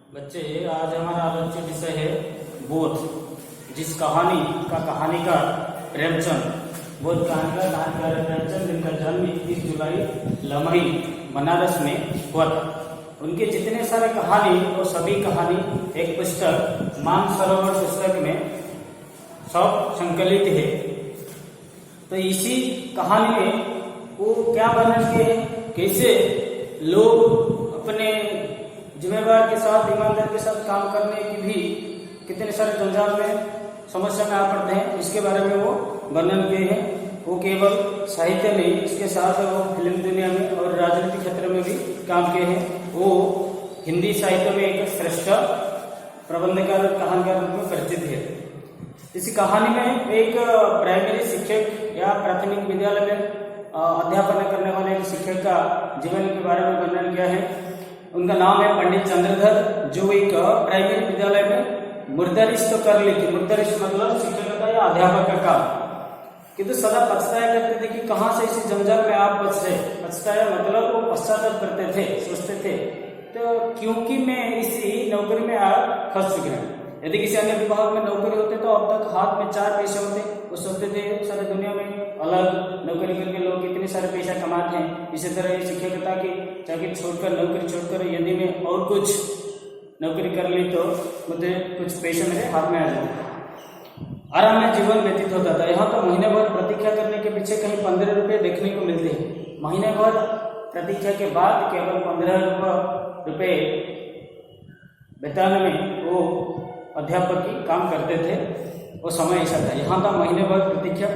बच्चे, आज हमारा आलोच्य विषय है बोध। जिस कहानी का कहानीकार प्रेमचंद, बोध कहानीकार प्रेमचंद, जिनका जन्म 21 जुलाई लमही बनारस में हुआ था। उनके जितने सारे कहानी वो सभी कहानी एक पुस्तक मानसरोवर पुस्तक में सब संकलित है। तो इसी कहानी में वो क्या वर्णन किए हैं, कैसे लोग अपने जिम्मेदार के साथ, ईमानदार के साथ काम करने की भी कितने सारे जंजाल में, समस्या में आ पड़ते हैं, इसके बारे में वो वर्णन किए हैं। वो केवल साहित्य नहीं, इसके साथ वो फिल्म दुनिया में और राजनीतिक क्षेत्र में भी काम किए हैं। वो हिंदी साहित्य में एक श्रेष्ठ प्रबंधकार और कहानीकार रूप में परिचित है। इसी कहानी में एक प्राइमरी शिक्षक या प्राथमिक विद्यालय में अध्यापन करने वाले एक शिक्षक का जीवन के बारे में वर्णन किया है। उनका नाम है पंडित चंद्रधर, जो एक प्राइमरी विद्यालय में मुर्दरिश तो कर ली थी। मुर्दरिश मतलब शिक्षक का या अध्यापक का काम, किंतु सदा पछताया करते थे कि कहाँ से इसी जंजाल में आप बच रहे। पछताया मतलब वो पश्चाताप करते थे, सोचते थे तो क्योंकि मैं इसी नौकरी में फंस चुके हैं। यदि किसी अन्य विभाग में नौकरी होते तो अब तक हाथ में 4 पैसे होते। वो सोचते थे सारी दुनिया में अलग नौकरी करके लोग कितने सारे पैसा कमाते हैं। इसी तरह शिक्षकता की चाकरी छोड़कर, नौकरी छोड़कर यदि मैं और कुछ नौकरी कर ली तो मुझे कुछ पैसे मेरे हाथ में आ जाते। आराम में जीवन व्यतीत होता था। यहाँ तो महीने भर प्रतीक्षा करने के पीछे कहीं 15 रुपये देखने को मिलते हैं। महीने भर प्रतीक्षा के बाद केवल 15 रुपये वेतन में वो अध्यापक की काम करते थे। वो समय ऐसा था। यहाँ का महीने भर प्रतीक्षा,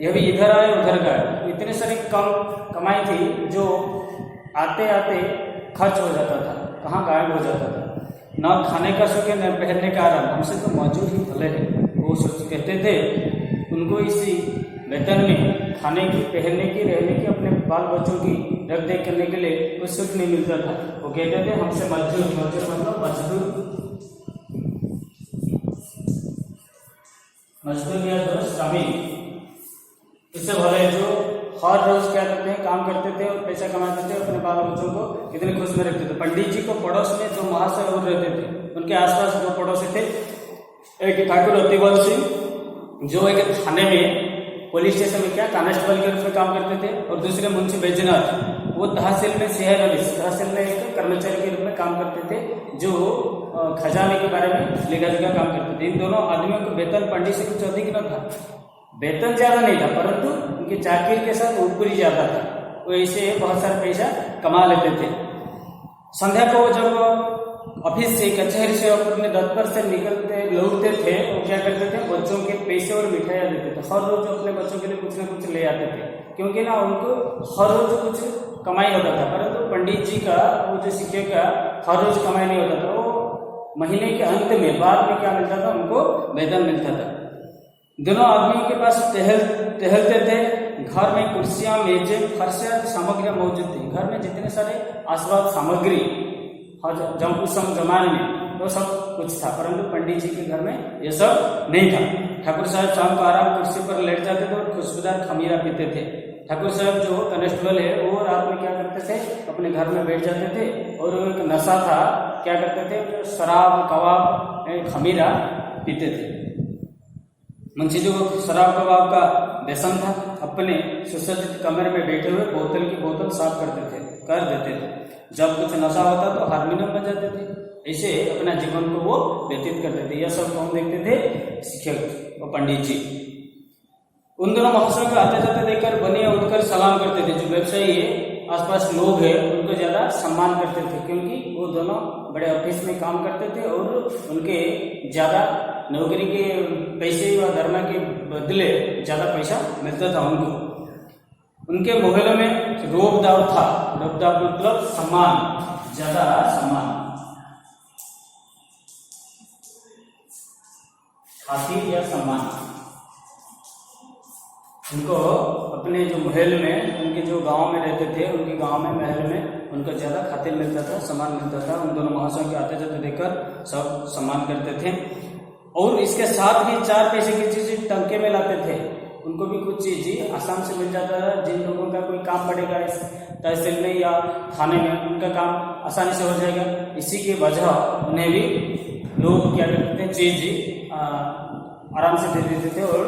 यह भी इधर आए उधर गए। इतने सारी कम कमाई थी जो आते आते खर्च हो जाता था, कहाँ गायब हो जाता था। न खाने का शौक है, न पहनने का आराम, हमसे तो मौजूद ही भले है। वो सोच कहते थे उनको इसी वेतन में खाने की, पहनने की, रहने की, अपने बाल बच्चों की रख देख करने के लिए कुछ सुख नहीं मिलता था। वो कहते थे हमसे मजदूर मतलब मजदूर या जो श्रमिक, इससे भले जो हर रोज क्या करते हैं, काम करते थे और पैसा कमाते थे, अपने बाल बच्चों को कितने खुश में रखते थे। पंडित जी को पड़ोस में जो महाशय और रहते थे, उनके आसपास दो पड़ोसी थे। एक ठाकुर अतिबल सिंह, जो एक थाने में पुलिस स्टेशन में क्या कांस्टेबल के रूप में काम करते थे, और दूसरे मुंशी बैजनाथ, वो तहसील में तहसील में एक कर्मचारी के रूप में काम करते थे, जो खजाने के बारे में लेखा जोखा काम करते थे। इन दोनों आदमियों को वेतन पंडित से कुछ अधिक न था, वेतन ज्यादा नहीं था, परंतु उनकी चाकरी के साथ ऊपरी ज्यादा था। वो ऐसे बहुत सारा पैसा कमा लेते थे। संध्या को जब ऑफिस से, कचहरी से अपने दफ्तर से निकलते लौटते थे, तो क्या करते थे, बच्चों के पैसे और मिठाइयाँ देते थे। हर रोज अपने बच्चों के लिए कुछ न कुछ ले आते थे, क्योंकि ना उनको हर रोज कुछ कमाई होता था। परंतु पंडित जी का, वो जो शिक्षक का, हर रोज कमाई नहीं होता था। वो महीने के अंत में, बाद में क्या मिलता था, उनको वेतन मिलता था। दोनों आदमियों के पास टहलते थे। घर में कुर्सियां, मेजें, फर्श सामग्रियां मौजूद थी। घर में जितने सारे आसबाब सामग्री जब उस जमाने में वो सब कुछ था, परंतु पंडित जी के घर में ये सब नहीं था। ठाकुर साहब शाम को आराम कुर्सी पर लेट जाते थे और खुशबूदार खमीरा पीते थे। ठाकुर साहब जो कांस्टेबल है, वो रात में क्या करते थे, अपने घर में बैठ जाते थे और वो एक नशा था, क्या करते थे, शराब, कबाब, खमीरा पीते थे। मुंशी जो शराब कबाब का व्यसन था, अपने सुसज्जित कमरे में बैठे हुए बोतल की बोतल साफ कर देते थे। जब कुछ नशा होता तो हारमोनियम बजाते थे। ऐसे अपना जीवन को वो व्यतीत करते थे। यह सब कौन देखते थे? शिक्षक और पंडित जी। उन दोनों महाशयों को आते जाते देखकर बनिए उठकर सलाम करते थे। जो व्यवसायी है, आसपास लोग हैं, उनको ज्यादा सम्मान करते थे, क्योंकि वो दोनों बड़े ऑफिस में काम करते थे और उनके ज्यादा नौकरी के पैसे व धर्म के बदले ज्यादा पैसा मिलता था उनको। उनके मोहल्ले में रोबदार था। रोबदार मतलब सम्मान, ज्यादा सम्मान, खातिर या सम्मान। उनको अपने जो महल में, उनके जो गांव में रहते थे, उनके गांव में, महल में उनको ज्यादा खातिर मिलता था, सम्मान मिलता था। उन दोनों महाशयों के आते जाते देखकर सब सम्मान करते थे। और इसके साथ भी 4 पैसे की चीज टंके में लाते थे। उनको भी कुछ चीज़ ही आसान से मिल जाता है। जिन लोगों का कोई काम पड़ेगा इस तहसील में या थाने में, उनका काम आसानी से हो जाएगा। इसी की वजह उन्हें भी लोग क्या करते थे, चीज़ आराम से दे देते थे और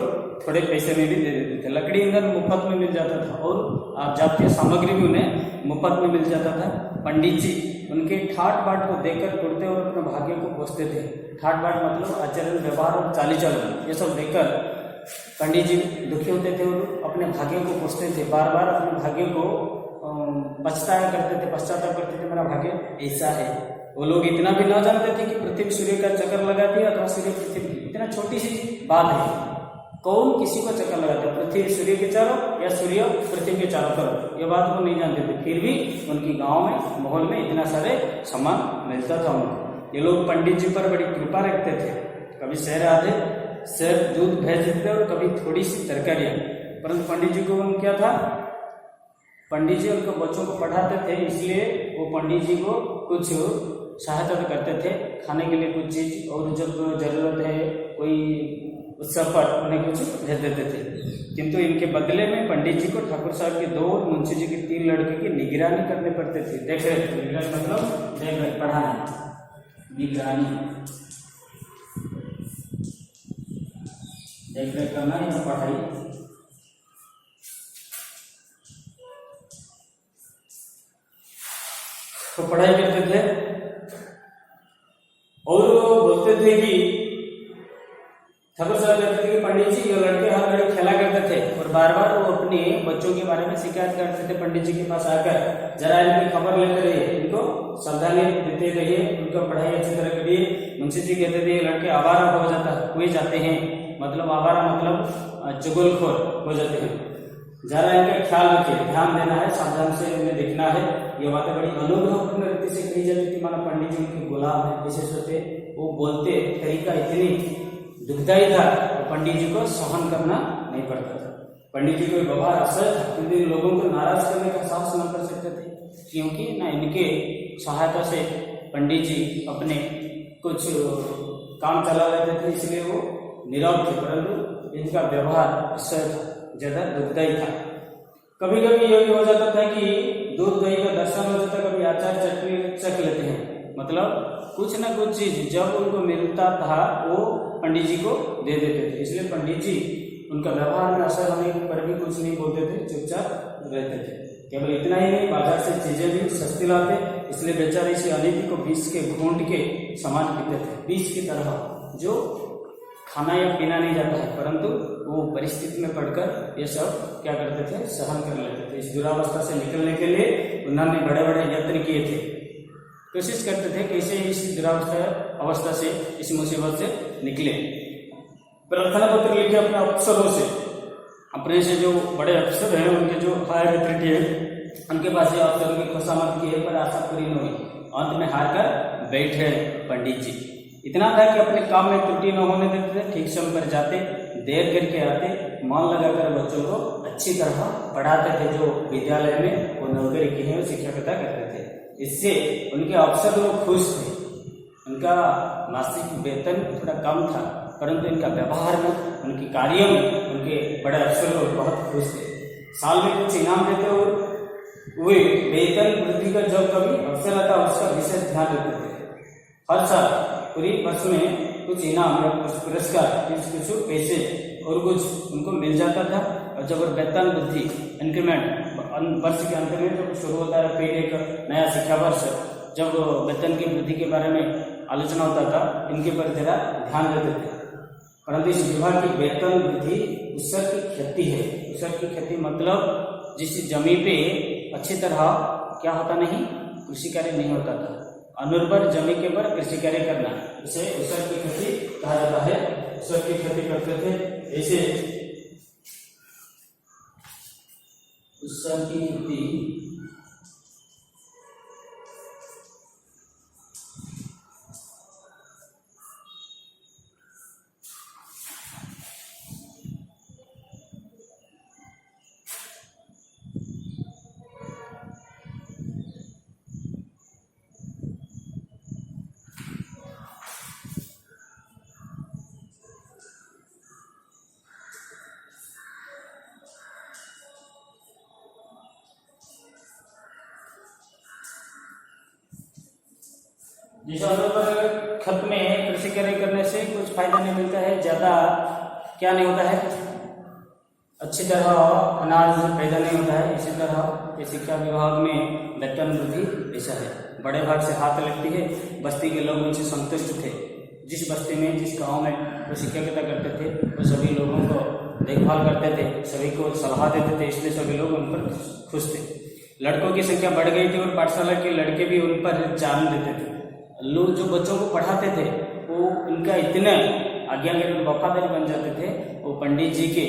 थोड़े पैसे में भी दे देते थे। लकड़ी ईंधन मुफ्त में मिल जाता था और जातीय सामग्री भी उन्हें मुफ्त में मिल जाता था। पंडित जी उनके ठाट बाट को देखकर कुर्ते और अपने भाग्य को कोसते थे। ठाट बाट मतलब आचरण, व्यवहार और चाली चलन, ये सब देखकर पंडित जी दुखी होते थे और अपने भाग्य को कोसते थे। बार बार अपने भाग्य को पछताया करते थे, पश्चाताप करते थे, मेरा भाग्य ऐसा है। वो लोग इतना भी ना जानते थे कि पृथ्वी सूर्य का चक्कर लगाती है अथवा सूर्य पृथ्वी की। इतना छोटी सी बात है, कौन किसी को चक्कर लगाता है, पृथ्वी सूर्य के चारों या सूर्य पृथ्वी के चारों तरफ, ये बात वो नहीं जानते थे। फिर भी उनकी गांव में, माहौल में इतना सारे सामान मिलता था उनको। ये लोग पंडित जी पर बड़ी कृपा रखते थे। कभी शहर आते, सिर्फ दूध भेज देते और कभी थोड़ी सी तरकारियाँ। परंतु पंडित जी को क्या था, पंडित जी उनको बच्चों को पढ़ाते थे, इसलिए वो पंडित जी को कुछ सहायता करते थे, खाने के लिए कुछ चीज, और जब जरूरत है कोई उत्सव पर उन्हें कुछ भेज देते थे। किंतु इनके बदले में पंडित जी को ठाकुर साहब के 2 और मुंशी जी के 3 लड़के की निगरानी करने पड़ते थे। देख रहे थे, निगरानी मतलब देख रहे, पढ़ाना, निगरानी, देख रेख करना या पढ़ाई। तो पढ़ाई करते थे और बोलते थे कि ठाकुर साहब कहते थे कि पंडित जी ये लड़के हर घड़ी खेला करते थे और बार बार वो अपने बच्चों के बारे में शिकायत करते थे पंडित जी के पास आकर, जरा इनकी खबर लेते रहिए, इनको सावधानी देते रहिए, उनको पढ़ाई अच्छी तरह करिए। मुंशी जी कहते थे ये लड़के आवारा हुए जाते हैं, मतलब आवारा मतलब चुगलखोर हो जाते हैं, जरा इनका ख्याल रखिए, ध्यान देना है, सावधान से इन्हें देखना है। ये बातें बड़ी अनुभवपूर्ण रीति से कही जाती थी, माना पंडित जी उनके गुलाम है, विशेष होते, वो बोलते तरीका इतनी दुखदायी था और पंडित जी को सहन करना नहीं पड़ता था। पंडित जी को व्यवहार असर था, क्योंकि लोगों को नाराज करने का साहस न कर सकते थे, क्योंकि ना इनके सहायता से पंडित जी अपने कुछ काम चला लेते थे, इसलिए वो नीरव थे। परंतु इनका व्यवहार असर ज्यादा दुखदायी था। कभी कभी ये भी हो जाता था कि दूध दही का दर्शन हो जाता, कभी अचार चटनी चख लेते हैं, मतलब कुछ ना कुछ चीज जब उनको मिलता था वो पंडित जी को दे देते थे। इसलिए पंडित जी उनका व्यवहार में असर होने पर भी कुछ नहीं बोलते थे, चुपचाप रहते थे। केवल इतना ही नहीं, बाजार से चीजें भी सस्ती लाते, इसलिए बेचारे इसी अनिति को विष के घूंट के समान पीते थे, विष की तरह, जो खाना या पीना नहीं जाता है, परंतु वो परिस्थिति में पड़कर ये सब क्या करते थे, सहन कर लेते थे। इस दुरावस्था से निकलने के लिए उन्होंने बड़े बड़े यत्न किए थे, कोशिश करते थे कैसे इस अवस्था से, इस मुसीबत से निकले। प्रार्थना पत्र लिखे अपने अफसरों से, अपने से जो बड़े अफसर हैं, उनके जो हायर अथॉरिटी है, उनके पास ये अफसरों की खुशामद की है, पर आशा पूरी न हुई। अंत में हार कर बैठे पंडित जी। इतना था कि अपने काम में त्रुटि न होने देते थे, ठीक समय पर जाते, देर करके आते, मन लगाकर बच्चों को अच्छी तरह पढ़ाते थे। जो विद्यालय में वो नौकरी की है, वो शिक्षकता करते थे। इससे उनके अफसर लोग खुश थे। उनका मासिक वेतन थोड़ा कम था, परंतु इनका व्यवहार में, उनके कार्यों में उनके बड़े अफसर लोग बहुत खुश थे। साल में कुछ इनाम देते हुए वेतन वृद्धि का जब कभी अवसर आता, उसका विशेष ध्यान रखते थे। हर साल पूरी वर्ष में कुछ इनाम या कुछ पुरस्कार, कुछ पैसे और कुछ उनको मिल जाता था। और जब वेतन वृद्धि इंक्रीमेंट वर्ष के अंत में जब शुरू होता है, फिर एक नया शिक्षा वर्ष, जब वेतन की वृद्धि के बारे में आलोचना होता था, इनके पर जरा ध्यान देते थे। परंतु इस विभाग की वेतन वृद्धि उत्सव की क्षति है। उत्सव की क्षति मतलब जिस जमीन पे अच्छी तरह क्या होता नहीं, कृषि कार्य नहीं होता था, अनुर्वर जमीन के पर कृषि कार्य करना, इसे उत्सव की क्षति कहा जाता है। उत्सव की क्षति करते थे, ऐसे उत्सव की क्षति जिस अवसर पर खेत में कृषि कार्य करने से कुछ फायदा नहीं मिलता है, ज्यादा क्या नहीं होता है, अच्छी तरह अनाज पैदा नहीं होता है। इसी तरह ये शिक्षा विभाग में वेतन वृद्धि ऐसा है, बड़े भाग से हाथ लगती है। बस्ती के लोग उनसे संतुष्ट थे। जिस बस्ती में जिस गांव में वो शिक्षकता करते थे वो सभी लोगों को देखभाल करते थे, सभी को सलाह देते थे, इसलिए सभी लोग उन पर खुश थे। लड़कों की संख्या बढ़ गई थी और पाठशाला के लड़के भी उन पर जान देते थे। लोग जो बच्चों को पढ़ाते थे वो उनका इतने आज्ञाकारी और वफादारी बन जाते थे, वो पंडित जी के